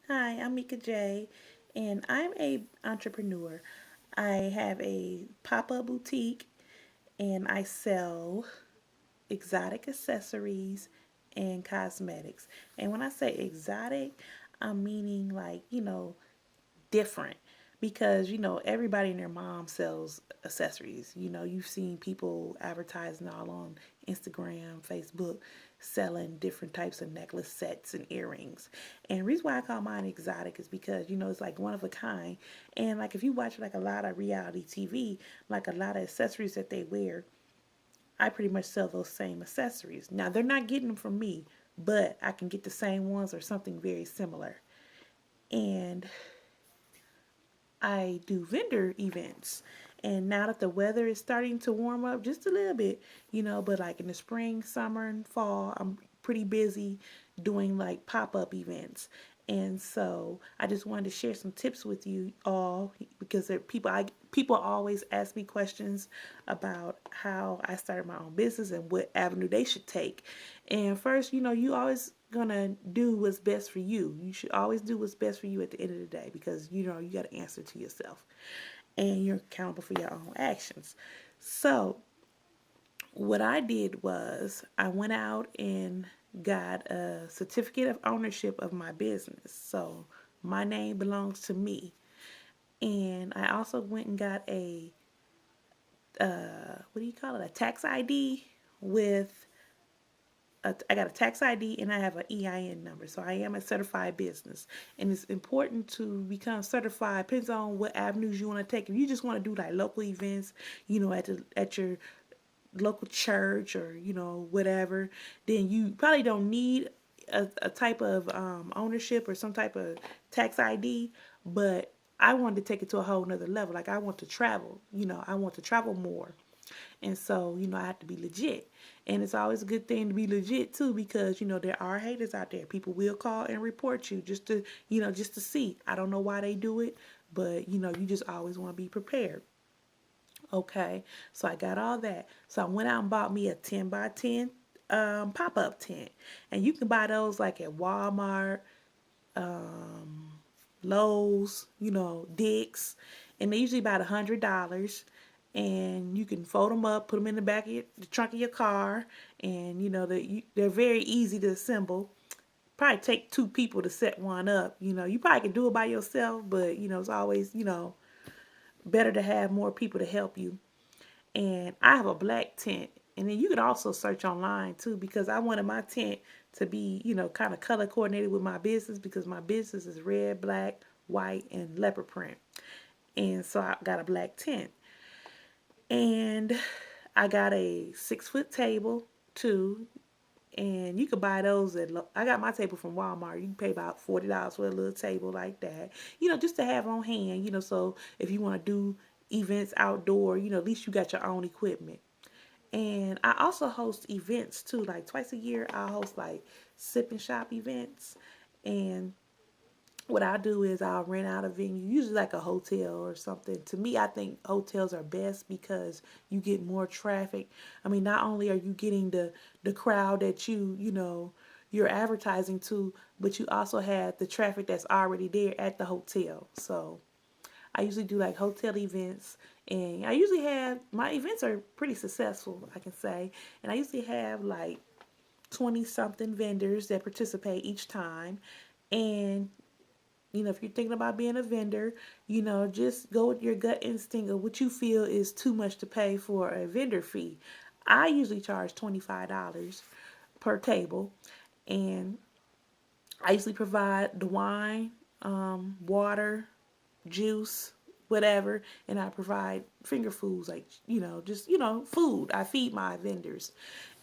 Hi, I'm Mika J, and I'm a entrepreneur. I have a pop-up boutique, and I sell exotic accessories and cosmetics. And when I say exotic, I'm meaning like, different because everybody and their mom sells accessories. You've seen people advertising all on Instagram, Facebook, selling different types of necklace sets and earrings. And the reason why I call mine exotic is because it's like one of a kind. And like if you watch like a lot of reality TV, like a lot of accessories that they wear, I pretty much sell those same accessories. Now they're not getting them from me, but I can get the same ones or something very similar. And I do vendor events. And now that the weather is starting to warm up just a little bit, but like in the spring, summer, and fall, I'm pretty busy doing like pop up events. And so I just wanted to share some tips with you all because people always ask me questions about how I started my own business and what avenue they should take. And first, you always gonna do what's best for you. You should always do what's best for you at the end of the day because you got to answer to yourself and you're accountable for your own actions. So, what I did was I went out and got a certificate of ownership of my business. So, my name belongs to me. And I also went and got a what do you call it? A tax ID with I got a tax ID and I have an EIN number. So I am a certified business. And it's important to become certified. Depends on what avenues you want to take. If you just want to do like local events, at your local church or, whatever, then you probably don't need a type of ownership or some type of tax ID. But I wanted to take it to a whole nother level. Like I want to travel, I want to travel more. And so, I have to be legit. And it's always a good thing to be legit too because, there are haters out there. People will call and report you just to see. I don't know why they do it, but you just always want to be prepared. Okay. So I got all that. So I went out and bought me a 10 by 10 pop-up tent. And you can buy those like at Walmart, Lowe's, Dick's, and they usually about $100. And you can fold them up, put them in the back of the trunk of your car, and they're very easy to assemble. Probably take two people to set one up. You probably can do it by yourself, but it's always better to have more people to help you. And I have a black tent. And then you can also search online too because I wanted my tent to be, kind of color coordinated with my business because my business is red, black, white, and leopard print. And so I got a black tent. And I got a 6 foot table too. And you could buy those I got my table from Walmart. You can pay about $40 for a little table like that. Just to have on hand, so if you want to do events outdoor, at least you got your own equipment. And I also host events too. Like twice a year, I host like sip and shop events. And what I'll do is I'll rent out a venue, usually like a hotel or something. To me, I think hotels are best because you get more traffic. I mean, not only are you getting the crowd that you're advertising to, but you also have the traffic that's already there at the hotel. So I usually do like hotel events, and I usually have my events are pretty successful, I can say. And I usually have like 20 something vendors that participate each time. And if you're thinking about being a vendor, just go with your gut instinct of what you feel is too much to pay for a vendor fee. I usually charge $25 per table, and I usually provide the wine, water, juice, whatever, and I provide finger foods like just food. I feed my vendors,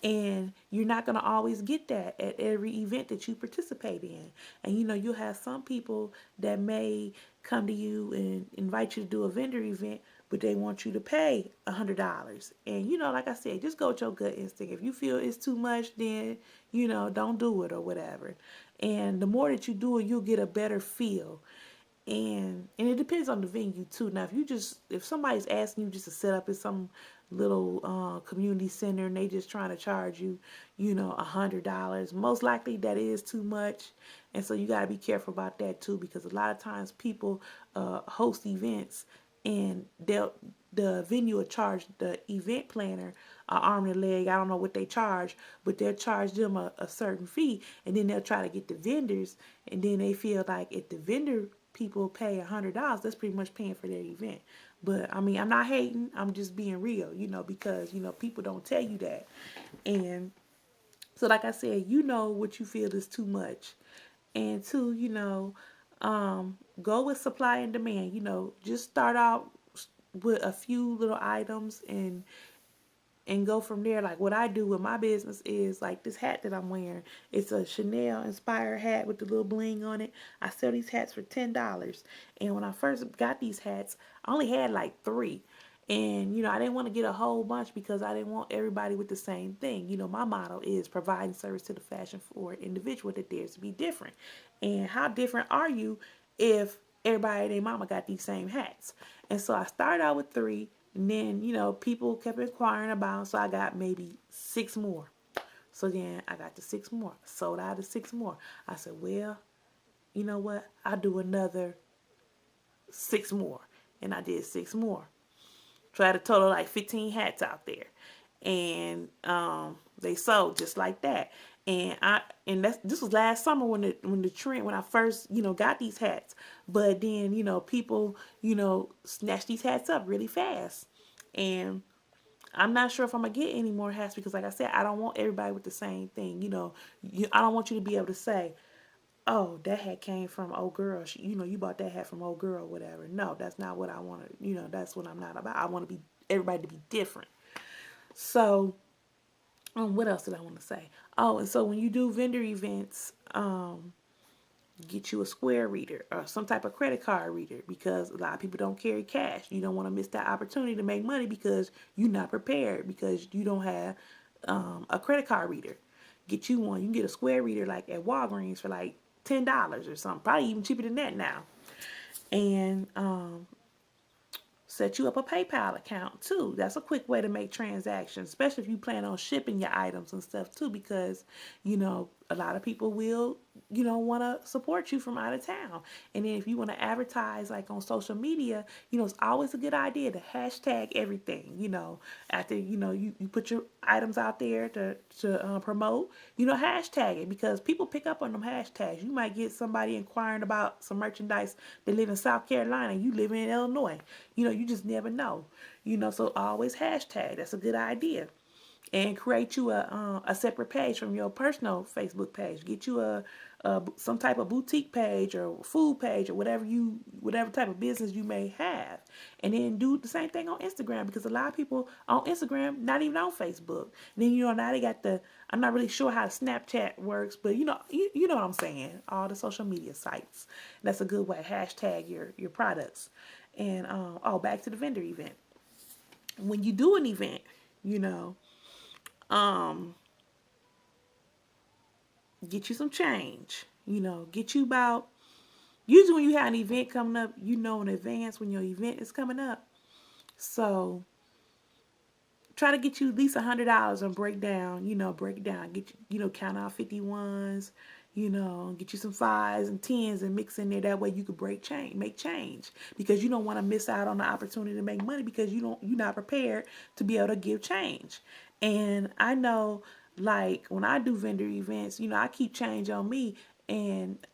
and you're not gonna always get that at every event that you participate in. And you'll have some people that may come to you and invite you to do a vendor event, but they want you to pay $100. And like I said, just go with your gut instinct. If you feel it's too much, then don't do it or whatever. And the more that you do it, you'll get a better feel. And it depends on the venue too. Now, if somebody's asking you just to set up in some little community center, and they just trying to charge you, $100. Most likely that is too much, and so you got to be careful about that too, because a lot of times people host events, and the venue will charge the event planner an arm and a leg. I don't know what they charge, but they'll charge them a certain fee, and then they'll try to get the vendors, and then they feel like if the vendor people pay $100, that's pretty much paying for their event. But I mean, I'm not hating. I'm just being real, because people don't tell you that. And so, like I said, what you feel is too much, and two, go with supply and demand. Just start out with a few little items and go from there. Like what I do with my business is like this hat that I'm wearing. It's a Chanel inspired hat with the little bling on it. I sell these hats for $10. And when I first got these hats, I only had like 3. And I didn't want to get a whole bunch because I didn't want everybody with the same thing. My motto is providing service to the fashion forward individual that dares to be different. And how different are you if everybody and their mama got these same hats? And so I started out with 3. And then, people kept inquiring about them, so I got maybe 6 more. So then I got the 6 more. Sold out of 6 more. I said, well, you know what? I'll do another 6 more. And I did 6 more. So I had a total of like 15 hats out there. And they sold just like that. And this was last summer when the trend, when I first got these hats. But then people snatched these hats up really fast, and I'm not sure if I'm gonna get any more hats because, like I said, I don't want everybody with the same thing. I don't want you to be able to say, "Oh, that hat came from old girl. You bought that hat from old girl, or whatever." No, that's not what I want to. That's what I'm not about. I want to be everybody to be different. So, what else did I want to say? Oh, and so when you do vendor events, get you a Square reader or some type of credit card reader, because a lot of people don't carry cash. You don't want to miss that opportunity to make money because you're not prepared, because you don't have a credit card reader. Get you one. You can get a Square reader like at Walgreens for like $10 or something. Probably even cheaper than that now. And set you up a PayPal account too. That's a quick way to make transactions, especially if you plan on shipping your items and stuff too, because a lot of people will want to support you from out of town. And then if you want to advertise like on social media, it's always a good idea to hashtag everything. After you put your items out there to promote, hashtag it, because people pick up on them hashtags. You might get somebody inquiring about some merchandise. They live in South Carolina, you live in Illinois. You just never know. So always hashtag. That's a good idea. And create you a separate page from your personal Facebook page. Get you some type of boutique page or food page or whatever type of business you may have. And then do the same thing on Instagram, because a lot of people on Instagram not even on Facebook. And then now they got I'm not really sure how Snapchat works, but you know what I'm saying. All the social media sites. That's a good way. Hashtag your products. And back to the vendor event. When you do an event, get you some change. Get you about, usually when you have an event coming up, in advance when your event is coming up. So try to get you at least $100 on breakdown. Get count out 51s. Get you some 5s and 10s and mix in there. That way you could make change, because you don't want to miss out on the opportunity to make money because you're not prepared to be able to give change. And I know, like when I do vendor events, I keep change on me. And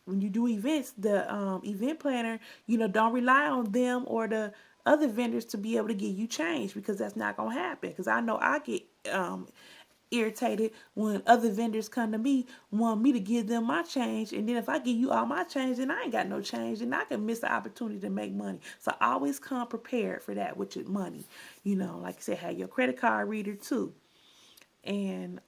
when you do events, the event planner, don't rely on them or the other vendors to be able to give you change, because that's not gonna happen. Because I know I get irritated when other vendors come to me, want me to give them my change, and then if I give you all my change, then I ain't got no change, and I can miss the opportunity to make money. So always come prepared for that with your money. Like I said, have your credit card reader too. And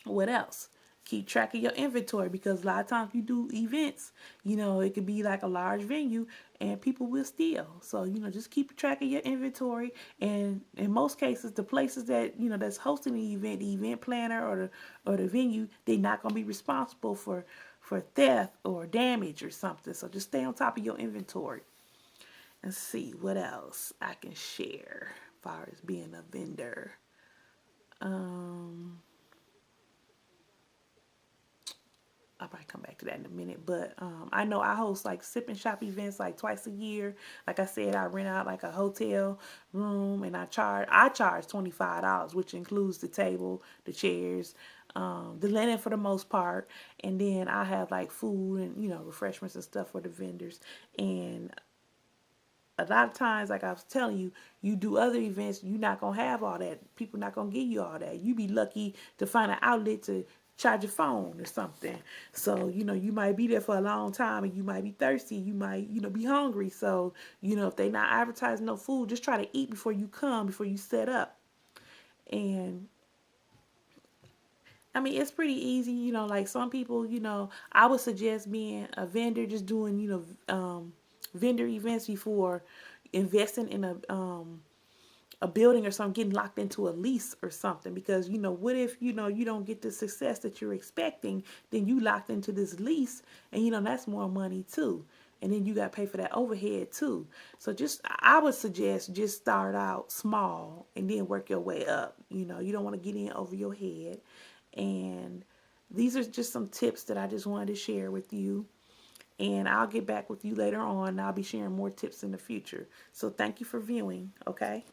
what else? Keep track of your inventory, because a lot of times you do events, it could be like a large venue and people will steal. So, just keep track of your inventory. And in most cases, the places that, that's hosting the event planner or the venue, they're not going to be responsible for theft or damage or something. So just stay on top of your inventory. Let's see what else I can share as far as being a vendor. I'll probably come back to that in a minute, but I know I host like sip and shop events like twice a year. Like I said, I rent out like a hotel room, and I charge $25, which includes the table, the chairs, the linen for the most part, and then I have like food and refreshments and stuff for the vendors. And a lot of times, like I was telling you, you do other events, you're not gonna have all that. People not gonna give you all that. You be lucky to find an outlet to charge your phone or something. So, you might be there for a long time and you might be thirsty. You might, be hungry. So, if they not advertising no food, just try to eat before you come, before you set up. And I mean, it's pretty easy, like some people, I would suggest being a vendor, just doing, vendor events before investing in a building or something, getting locked into a lease or something. Because, what if, you don't get the success that you're expecting, then you locked into this lease and, that's more money too. And then you got to pay for that overhead too. So I would suggest just start out small and then work your way up. You don't want to get in over your head. And these are just some tips that I just wanted to share with you. And I'll get back with you later on. And I'll be sharing more tips in the future. So thank you for viewing. Okay.